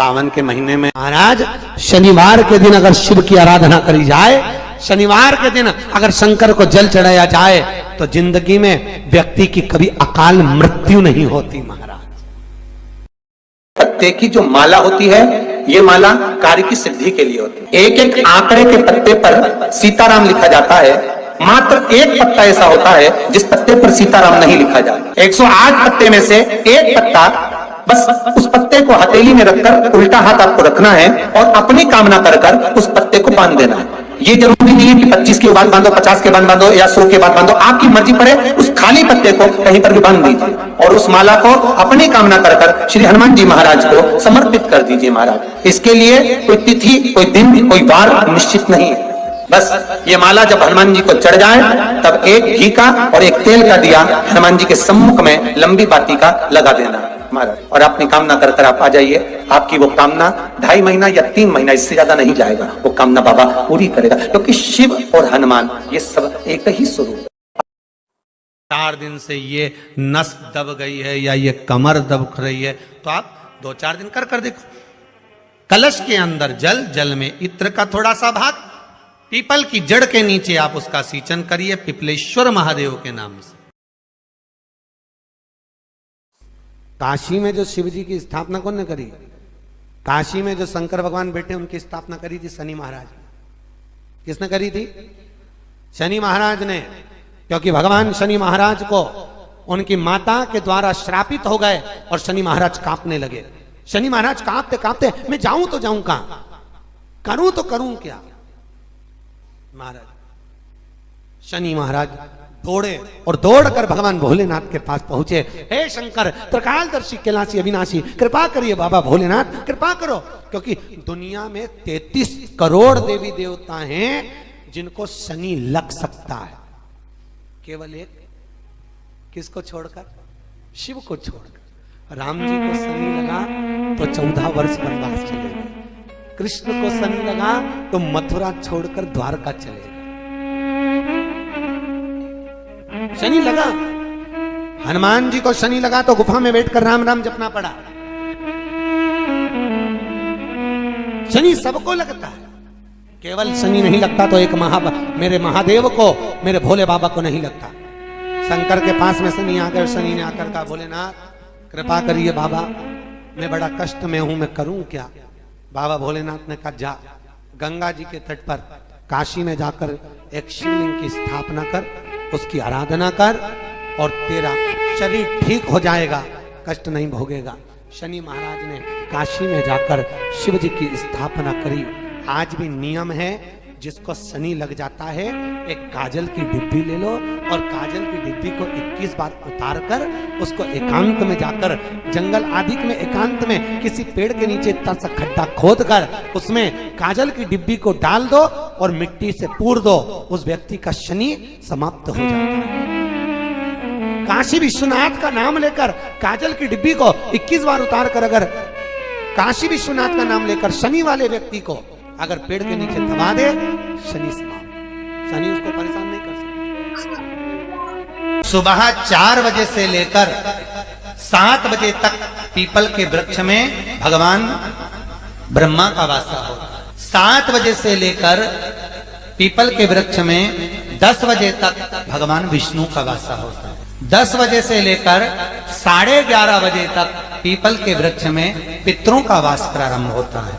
सावन के महीने में महाराज शनिवार के दिन अगर शिव की आराधना करी जाए, शनिवार के दिन अगर शंकर को जल चढ़ाया जाए तो जिंदगी में व्यक्ति की कभी अकाल मृत्यु नहीं होती। महाराज पत्ते की जो माला होती है, ये माला कार्य की सिद्धि के लिए होती है। एक एक आंकड़े के पत्ते पर सीताराम लिखा जाता है, मात्र एक पत्ता ऐसा होता है जिस पत्ते पर सीताराम नहीं लिखा जाता। 108 पत्ते में से एक पत्ता, बस उस पत्ते को हथेली में रखकर उल्टा हाथ आपको रखना है और अपनी कामना कर कर उस पत्ते को बांध देना है। ये जरूरी नहीं है कि 25 के बाद बांधो, 50 के बाद बांधो या 100 के बाद बांधो, आपकी मर्जी पर है। उस खाली पत्ते को कहीं पर भी बांध दीजिए और उस माला को अपनी कामना कर कर श्री हनुमान जी महाराज को समर्पित कर दीजिए। महाराज इसके लिए कोई तिथि, कोई दिन, कोई वार निश्चित नहीं है। बस ये माला जब हनुमान जी को चढ़ जाए तब एक घी का और एक तेल का दिया हनुमान जी के सम्मुख में लंबी बाती का लगा देना महाराज, और अपनी कामना कर कर आप आ जाइए। आपकी वो कामना 2.5 महीना या 3 महीना, इससे ज्यादा नहीं जाएगा, वो कामना बाबा पूरी करेगा, क्योंकि शिव और हनुमान ये सब एक ही स्वरूप। 4 दिन से ये नस दब गई है या ये कमर दब रही है तो आप 2-4 दिन कर कर देखो। कलश के अंदर जल, जल में इत्र का थोड़ा सा भाग, पीपल की जड़ के नीचे आप उसका सींचन करिए पिपलेश्वर महादेव के नाम से। काशी में जो शिव जी की स्थापना कौन ने करी? काशी में जो शंकर भगवान बैठे उनकी स्थापना करी थी शनि महाराज ने। किसने करी थी? शनि महाराज ने, क्योंकि भगवान शनि महाराज को उनकी माता के द्वारा श्रापित हो गए और शनि महाराज कांपने लगे। शनि महाराज कांपते कांपते, मैं जाऊं तो जाऊं कहां, करूं तो करूं क्या। महाराज शनि महाराज दौड़े और दौड़कर भगवान भोलेनाथ के पास पहुंचे। हे शंकर, त्रिकालदर्शी, कैलाशी, अविनाशी, कृपा करिए बाबा भोलेनाथ, कृपा करो, क्योंकि दुनिया में 33 करोड़ देवी देवता हैं जिनको शनि लग सकता है, केवल एक, किसको छोड़कर? शिव को छोड़कर। राम जी को शनि लगा तो 14 वर्ष वनवास चले गए, कृष्ण को शनि लगा तो मथुरा छोड़कर द्वारका चले गए। शनि लगा, हनुमान जी को शनि लगा तो गुफा में बैठकर राम राम जपना पड़ा। शनि सबको लगता है, केवल शनि नहीं लगता तो एक मेरे महादेव को, मेरे भोले बाबा को नहीं लगता। शंकर के पास में शनि आकर, शनि ने आकर कहा, भोलेनाथ कृपा करिए बाबा, मैं बड़ा कष्ट में हूं, मैं करूं क्या? बाबा भोलेनाथ ने कहा, जा गंगा जी के तट पर काशी में जाकर एक शिवलिंग की स्थापना कर, उसकी आराधना कर और तेरा शरीर ठीक हो जाएगा, कष्ट नहीं भोगेगा। शनि महाराज ने काशी में जाकर शिव जी की स्थापना करी। आज भी नियम है, जिसको शनि लग जाता है एक काजल की डिब्बी ले लो और काजल की डिब्बी को 21 बार उतार कर उसको एकांत में जाकर, जंगल आदि में एकांत में किसी पेड़ के नीचे इतना सा खड्डा खोद कर उसमें काजल की डिब्बी को डाल दो और मिट्टी से पूर दो, उस व्यक्ति का शनि समाप्त हो जाता है। काशी विश्वनाथ का नाम लेकर काजल की डिब्बी को 21 बार उतार कर अगर काशी विश्वनाथ का नाम लेकर शनि वाले व्यक्ति को अगर पेड़ के नीचे दबा दे, शनि समाप्त, शनि उसको परेशान नहीं कर सकता। सुबह 4 बजे से लेकर 7 बजे तक पीपल के वृक्ष में भगवान ब्रह्मा का वासा होता है। 7 बजे से लेकर पीपल के वृक्ष में 10 बजे तक भगवान विष्णु का वासा होता है। 10 बजे से लेकर 11:30 बजे तक पीपल के वृक्ष में पितरों का वास प्रारंभ होता है।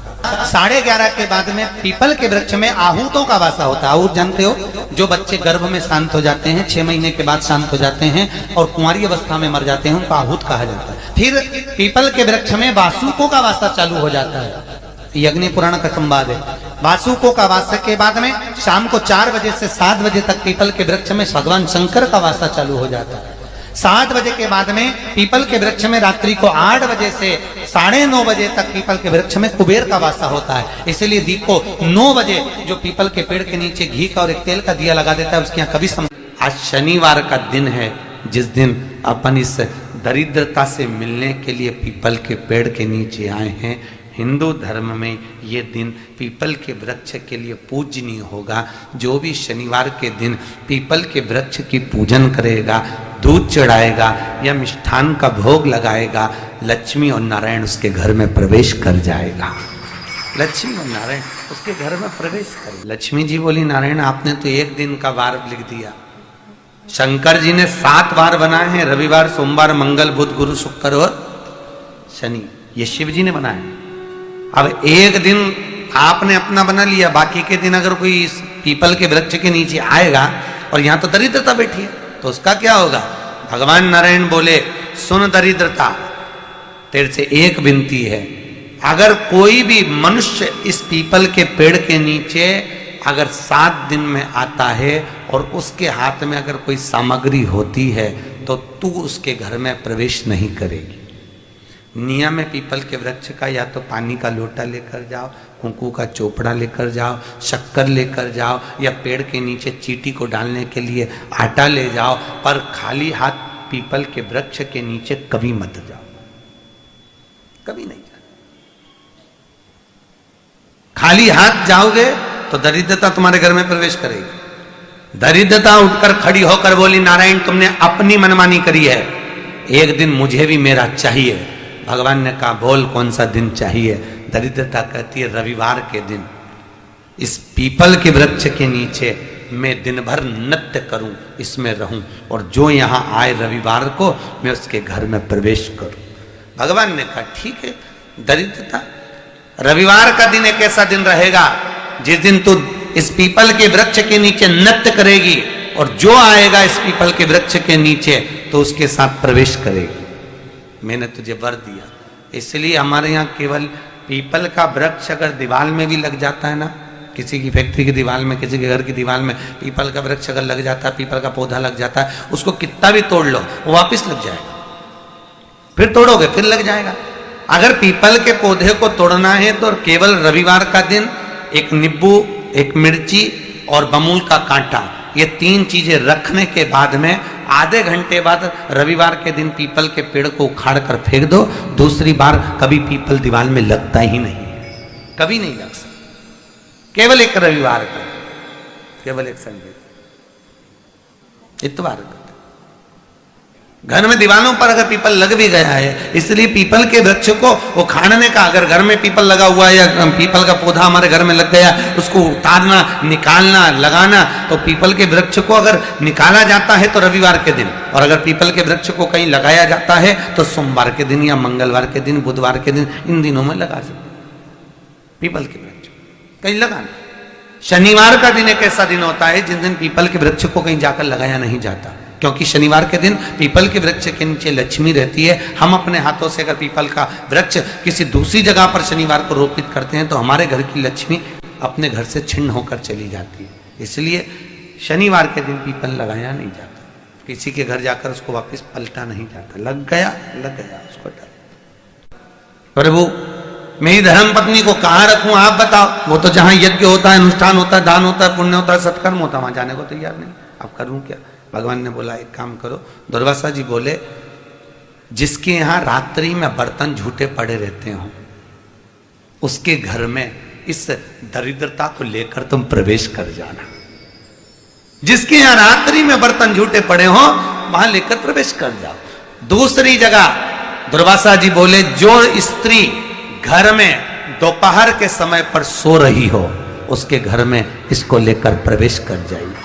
11:30 के बाद में पीपल के वृक्ष में आहूतों का वासा होता है। आहूत जानते हो, जो बच्चे गर्भ में शांत हो जाते हैं, 6 महीने के बाद शांत हो जाते हैं और कुंवारी अवस्था में मर जाते हैं, उनको आहूत कहा जाता है। फिर पीपल के वृक्ष में वासुकों का वासा चालू हो जाता है। यज्ञ पुराण का संवाद है। वासुकों का वासा के बाद में शाम को 4 बजे से 7 बजे तक पीपल के वृक्ष में भगवान शंकर का वासा चालू हो जाता है। 7 बजे के बाद में पीपल के वृक्ष में रात्रि को 8 बजे से 9:30 बजे तक पीपल के वृक्ष में कुबेर का वासा होता है। इसलिए दीप को 9 बजे जो पीपल के पेड़ के नीचे घी का और एक तेल का दिया लगा देता है, उसके यहाँ कभी आज शनिवार का दिन है, जिस दिन अपन इस दरिद्रता से मिलने के लिए पीपल के पेड़ के नीचे आए हैं। हिंदू धर्म में ये दिन पीपल के वृक्ष के लिए पूजनीय होगा। जो भी शनिवार के दिन पीपल के वृक्ष की पूजन करेगा, दूध चढ़ाएगा या मिष्ठान का भोग लगाएगा, लक्ष्मी और नारायण उसके घर में प्रवेश कर जाएगा। लक्ष्मी और नारायण उसके घर में प्रवेश कर। लक्ष्मी जी बोली, नारायण आपने तो एक दिन का वार लिख दिया, शंकर जी ने 7 वार बनाए हैं, रविवार, सोमवार, मंगल, बुध, गुरु, शुक्र और शनि, ये शिव जी ने बनाया। अब एक दिन आपने अपना बना लिया, बाकी के दिन अगर कोई इस पीपल के वृक्ष के नीचे आएगा और यहां तो दरिद्रता बैठी है तो उसका क्या होगा? भगवान नारायण बोले, सुन दरिद्रता, तेरे से एक विनती है, अगर कोई भी मनुष्य इस पीपल के पेड़ के नीचे अगर 7 दिन में आता है और उसके हाथ में अगर कोई सामग्री होती है तो तू उसके घर में प्रवेश नहीं करेगी। नियम है पीपल के वृक्ष का, या तो पानी का लोटा लेकर जाओ, कुंकू का चोपड़ा लेकर जाओ, शक्कर लेकर जाओ, या पेड़ के नीचे चींटी को डालने के लिए आटा ले जाओ, पर खाली हाथ पीपल के वृक्ष के नीचे कभी मत जाओ, कभी नहीं जाओ। खाली हाथ जाओगे तो दरिद्रता तुम्हारे घर में प्रवेश करेगी। दरिद्रता उठकर खड़ी होकर बोली, नारायण तुमने अपनी मनमानी करी है, एक दिन मुझे भी मेरा चाहिए। भगवान ने कहा, बोल कौन सा दिन चाहिए? दरिद्रता कहती है, रविवार के दिन इस पीपल के वृक्ष के नीचे मैं दिन भर नृत्य करूं, इसमें रहूं, और जो यहां आए रविवार को मैं उसके घर में प्रवेश करूं। भगवान ने कहा, ठीक है दरिद्रता, रविवार का दिन एक ऐसा दिन रहेगा जिस दिन तू इस पीपल के वृक्ष के नीचे नृत्य करेगी और जो आएगा इस पीपल के वृक्ष के नीचे तो उसके साथ प्रवेश करेगी। मैंने तुझे वर दिया। इसलिए हमारे यहाँ केवल पीपल का वृक्ष अगर दीवार में भी लग जाता है ना, किसी की फैक्ट्री की दीवार में, किसी के घर की दीवार में पीपल का वृक्ष अगर लग जाता है, पीपल का पौधा लग जाता है, उसको कितना भी तोड़ लो वो वापिस लग जाएगा, फिर तोड़ोगे फिर लग जाएगा। अगर पीपल के पौधे को तोड़ना है तो केवल रविवार का दिन एक नींबू, एक मिर्ची और बमूल का कांटा, ये 3 चीजें रखने के बाद में आधे घंटे बाद रविवार के दिन पीपल के पेड़ को उखाड़ कर फेंक दो। दूसरी बार कभी पीपल दीवार में लगता ही नहीं, कभी नहीं लग सकता। केवल एक रविवार का, केवल एक संडे, इतवार का। घर में दीवानों पर अगर पीपल लग भी गया है, इसलिए पीपल के वृक्ष को उखाड़ने का, अगर घर में पीपल लगा हुआ है या पीपल का पौधा हमारे घर में लग गया, उसको उतारना, निकालना, लगाना, तो पीपल के वृक्ष को अगर निकाला जाता है तो रविवार के दिन, और अगर पीपल के वृक्ष को कहीं लगाया जाता है तो सोमवार के दिन या मंगलवार के दिन, बुधवार के दिन, इन दिनों में लगा सकते पीपल के वृक्ष कहीं लगाना। शनिवार का दिन एक ऐसा दिन होता है जिस दिन पीपल के वृक्ष को कहीं जाकर लगाया नहीं जाता, क्योंकि शनिवार के दिन पीपल के वृक्ष के नीचे लक्ष्मी रहती है। हम अपने हाथों से अगर पीपल का वृक्ष किसी दूसरी जगह पर शनिवार को रोपित करते हैं तो हमारे घर की लक्ष्मी अपने घर से छिन्न होकर चली जाती है। इसलिए शनिवार के दिन पीपल लगाया नहीं जाता, किसी के घर जाकर उसको वापस पलटा नहीं जाता। लग गया उसको डाल। प्रभु मेरी धर्म पत्नी को कहाँ रखूं आप बताओ? वो तो जहां यज्ञ होता है, अनुष्ठान होता है, दान होता है, पुण्य होता है, सत्कर्म होता है, वहां जाने को तैयार नहीं। अब करूं क्या? भगवान ने बोला एक काम करो। दुर्वासा जी बोले, जिसके यहां रात्रि में बर्तन झूठे पड़े रहते हो उसके घर में इस दरिद्रता को लेकर तुम प्रवेश कर जाना। जिसके यहां रात्रि में बर्तन झूठे पड़े हो वहां लेकर प्रवेश कर जाओ। दूसरी जगह दुर्वासा जी बोले, जो स्त्री घर में दोपहर के समय पर सो रही हो उसके घर में इसको लेकर प्रवेश कर जाइए।